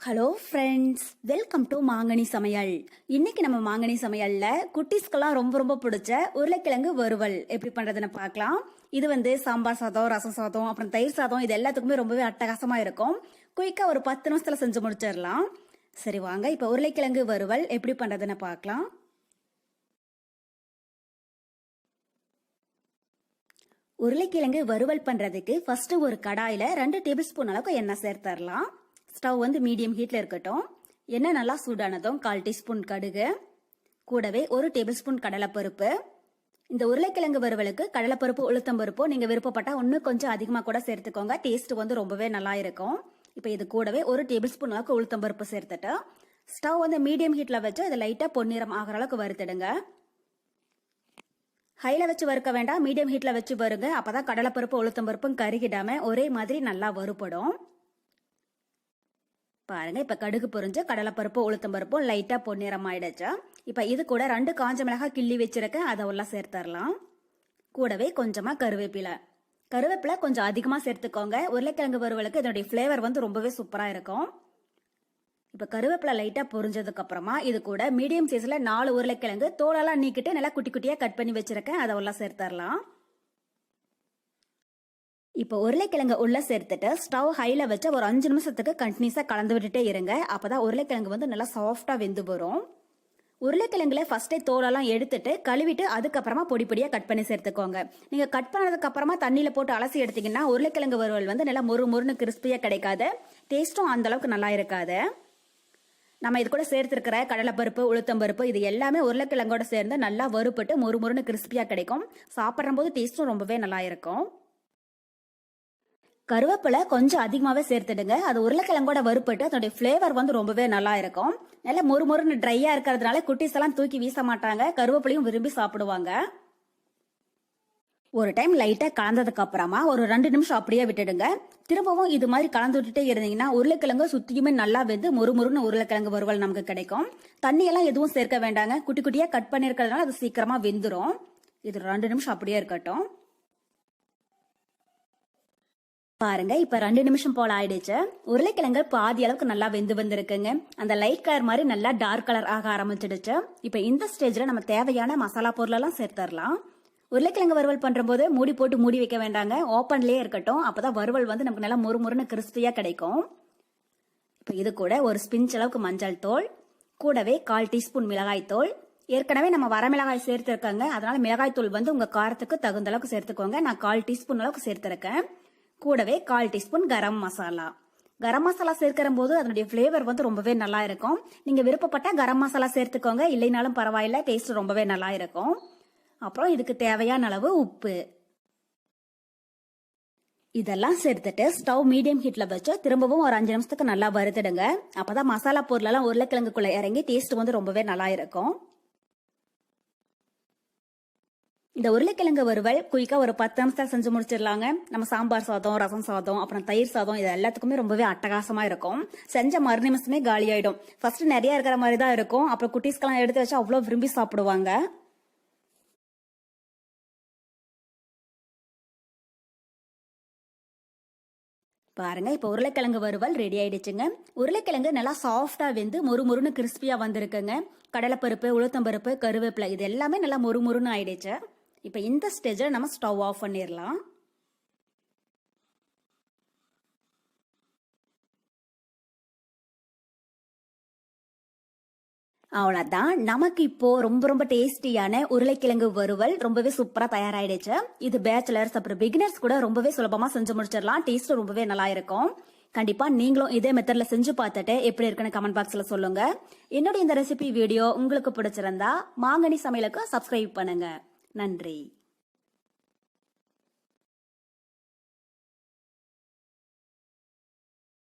Hello friends, welcome to மாங்கனி சமையல். இன்னைக்கு நம்ம மாங்கனி சமையல்ல குட்டீஸ்க்கெல்லாம் ரொம்ப ரொம்ப பிடிச்ச உருளைக்கிழங்கு வறுவல் எப்படி பண்றதுன்னு பார்க்கலாம். இது சாம்பார் சாதம், ரசம் சாதம், அப்புறம் தயிர் சாதம், இது எல்லாத்துக்குமே ரொம்பவே அட்டகாசமா இருக்கும். குயிக்கா ஒரு 10 நிமிஷத்துல செஞ்சு முடிச்சிடலாம். சரி வாங்க, இப்ப உருளைக்கிழங்கு வறுவல் எப்படி பண்றதுன்னு பார்க்கலாம். உருளைக்கிழங்கு வறுவல் பண்றதுக்கு ஃபர்ஸ்ட் ஒரு கடாயில 2 டேபிள் ஸ்பூன் அளவுக்கு எண்ணெய் சேர்த்தரலாம். ஸ்டவ் மீடியம் ஹீட்ல இருக்கட்டும். எண்ணெய் நல்லா சூடானதும் 1/4 டீஸ்பூன் கடுகு, கூடவே 1 டேபிள் ஸ்பூன் கடலைப்பருப்பு. இந்த உருளைக்கிழங்கு வறுவலுக்கு கடலைப்பருப்பு, உளுத்தம் பருப்பு நீங்க விருப்பப்பட்டா இன்னும் கொஞ்சம் அதிகமா கூட சேர்த்துக்கோங்க. டேஸ்ட் ரொம்பவே நல்லா இருக்கும். இப்ப இது கூடவே 1 டேபிள் ஸ்பூன் அளவுக்கு உளுத்தம் பருப்பு சேர்த்துட்டு ஸ்டவ் மீடியம் ஹீட்ல வச்சு அதை லைட்டா பொன்னிறம் ஆகிற அளவுக்கு வறுத்துடுங்க. ஹைல வச்சு வறுக்க வேண்டாம், மீடியம் ஹீட்ல வச்சு வருங்க. அப்பதான் கடலைப்பருப்பு, உளுத்தம் பருப்பும் கருகிடாம ஒரே மாதிரி நல்லா வறுபடும். பாருங்க, இப்ப கடுகு பொரிஞ்சு கடலைப்பருப்பு, உளுத்தம் பருப்பும் லைட்டா பொன்னிறம் ஆயிடுச்சு. இப்ப இது கூட 2 காஞ்ச மிளகாய் கிள்ளி வச்சிருக்கேன், அதை எல்லாம் சேர்த்தரலாம். கூடவே கொஞ்சமா கருவேப்பிலை கொஞ்சம் அதிகமா சேர்த்துக்கோங்க. உருளைக்கிழங்கு வறுவலுக்கு இதனுடைய ஃபிளேவர் ரொம்பவே சூப்பரா இருக்கும். இப்ப கருவேப்பிலை லைட்டா பொரிஞ்சதுக்கு அப்புறமா இது கூட மீடியம் சைஸ்ல 4 உருளைக்கிழங்கு தோலெல்லாம் நீக்கிட்டு நல்லா குட்டி குட்டியா கட் பண்ணி வச்சிருக்கேன், அதை எல்லாம் சேர்த்தரலாம். இப்போ உருளைக்கிழங்கு உள்ள சேர்த்துட்டு ஸ்டவ் ஹைல வச்சு ஒரு 5 நிமிஷத்துக்கு கண்டினியூஸா கலந்து விட்டுட்டே இருங்க. அப்பதான் உருளைக்கிழங்கு நல்லா சாஃப்டா வெந்து வரும். உருளைக்கிழங்குல ஃபர்ஸ்டே தோலெல்லாம் எடுத்துட்டு கழுவிட்டு அதுக்கப்புறமா பொடி பொடியா கட் பண்ணி சேர்த்துக்கோங்க. நீங்க கட் பண்ணதுக்கு அப்புறமா தண்ணியில போட்டு அலசி எடுத்தீங்கன்னா உருளைக்கிழங்கு வறுவல் நல்லா மொறுன்னு கிறிஸ்பியா கிடைக்காது. டேஸ்டும் அந்த அளவுக்கு நல்லா இருக்காது. நம்ம இது கூட சேர்த்திருக்கிற கடலைப்பருப்பு, உளுத்தம் பருப்பு இது எல்லாமே உருளைக்கிழங்கோட சேர்ந்து நல்லா வறுபட்டு மொறுன்னு கிறிஸ்பியா கிடைக்கும். சாப்பிடும் போது டேஸ்டும் ரொம்பவே நல்லா இருக்கும். கருவேப்பிலை கொஞ்சம் அதிகமாவே சேர்த்துடுங்க. அது உருளைக்கிழங்கோட வறுப்பட்டு அதோட ஃபிளேவர் ரொம்பவே நல்லா இருக்கும். நல்லா மொறுன்னு ட்ரையா இருக்கிறதுனால குட்டீஸ் எல்லாம் தூக்கி வீச மாட்டாங்க, கருவேப்பிலையும் விரும்பி சாப்பிடுவாங்க. ஒரு டைம் லைட்டா கலந்ததுக்கு அப்புறமா ஒரு 2 நிமிஷம் அப்படியே விட்டுடுங்க. திரும்பவும் இது மாதிரி கலந்து விட்டுட்டே இருந்தீங்கன்னா உருளைக்கிழங்கு சுத்தியுமே நல்லா வெந்து மொறுன்னு உருளைக்கிழங்கு வறுவல் நமக்கு கிடைக்கும். தண்ணி எல்லாம் எதுவும் சேர்க்க வேண்டாங்க, குட்டி குட்டியா கட் பண்ணிருக்கிறதுனால அது சீக்கிரமா வெந்துரும். இது 2 நிமிஷம் அப்படியே இருக்கட்டும். பாருங்க, இப்ப 2 நிமிஷம் போல ஆயிடுச்சு. உருளைக்கிழங்கு பாதி அளவுக்கு நல்லா வெந்து வந்திருக்குங்க. அந்த லைட் கலர் மாதிரி நல்லா டார்க் கலர் ஆக ஆரம்பிச்சிடுச்சு. இப்ப இந்த ஸ்டேஜ்ல நம்ம தேவையான மசாலா பொருள் எல்லாம் சேர்த்தரலாம். உருளைக்கிழங்கு வறுவல் பண்ற போது மூடி போட்டு மூடி வைக்க வேண்டாங்க, ஓப்பன்லயே இருக்கட்டும். அப்பதான் வறுவல் நமக்கு நல்லா மொறுன்னு கிறிஸ்பியா கிடைக்கும். இப்ப இது கூட ஒரு ஸ்பிஞ்ச் அளவுக்கு மஞ்சள் தூள், கூடவே 1/4 டீஸ்பூன் மிளகாய் தூள். ஏற்கனவே நம்ம வரமிளகாய் சேர்த்திருக்காங்க, அதனால மிளகாய் தூள் உங்க காரத்துக்கு தகுந்த அளவுக்கு சேர்த்துக்கோங்க. நான் 1/4 டீஸ்பூன் அளவுக்கு சேர்த்திருக்கேன். கூடவே 1/4 டீஸ்பூன் கரம் மசாலா. கரம் மசாலா சேர்க்கிற போது அதனுடைய ஃபிளேவர் ரொம்பவே நல்லா இருக்கும். நீங்க விருப்பப்பட்ட கரம் மசாலா சேர்த்துக்கோங்க, இல்லைனாலும் பரவாயில்ல, டேஸ்ட் ரொம்பவே நல்லா இருக்கும். அப்புறம் இதுக்கு தேவையான அளவு உப்பு. இதெல்லாம் சேர்த்துட்டு ஸ்டவ் மீடியம் ஹீட்ல வச்சு திரும்பவும் ஒரு 5 நிமிஷத்துக்கு நல்லா வறுத்துடுங்க. அப்பதான் மசாலா பொருள் எல்லாம் உருளைக்கிழங்குக்குள்ள இறங்கி டேஸ்ட் ரொம்பவே நல்லா இருக்கும். இந்த உருளைக்கிழங்கு வறுவல் குயிக்கா ஒரு 10 நிமிஷத்துல செஞ்சு முடிச்சிடலாங்க. நம்ம சாம்பார் சாதம், ரசம் சாதம், அப்புறம் தயிர் சாதம், இது எல்லாத்துக்குமே ரொம்பவே அட்டகாசமா இருக்கும். செஞ்ச மறு நிமிஷமே காலி ஆயிடும். ஃபர்ஸ்ட் நிறைய இருக்கிற மாதிரி தான் இருக்கும், அப்புறம் குட்டீஸ்க்கெல்லாம் எடுத்து வச்சா அவ்வளவு விரும்பி சாப்பிடுவாங்க. பாருங்க, இப்ப உருளைக்கிழங்கு வறுவல் ரெடி ஆயிடுச்சுங்க. உருளைக்கிழங்கு நல்லா சாஃப்டா வெந்து மொறுன்னு கிறிஸ்பியா வந்திருக்குங்க. கடலைப்பருப்பு, உளுத்தம் பருப்பு, கருவேப்பிலை இது எல்லாமே நல்லா மொறுன்னு ஆயிடுச்சு. இப்ப இந்த ஸ்டேஜ்ல நம்ம ஸ்டவ் ஆஃப் பண்ணிடலாம். அவ்வளவுதான், நமக்கு இப்போ ரொம்ப டேஸ்டியான உருளைக்கிழங்கு வறுவல் ரொம்பவே சூப்பரா தயாராயிடுச்சு. இது பேச்சுலர்ஸ் அப்புறம் பிகினர்ஸ் கூட ரொம்பவே சுலபமா செஞ்சு முடிச்சிடலாம். டேஸ்ட் ரொம்பவே நல்லா இருக்கும். கண்டிப்பா நீங்களும் இதே மெத்தட்ல செஞ்சு பார்த்துட்டு எப்படி இருக்குன்னு கமெண்ட் பாக்ஸ்ல சொல்லுங்க. என்னோட இந்த ரெசிபி வீடியோ உங்களுக்கு பிடிச்சிருந்தா மாங்கனி சமையலுக்கு சப்ஸ்கிரைப் பண்ணுங்க. நன்றி.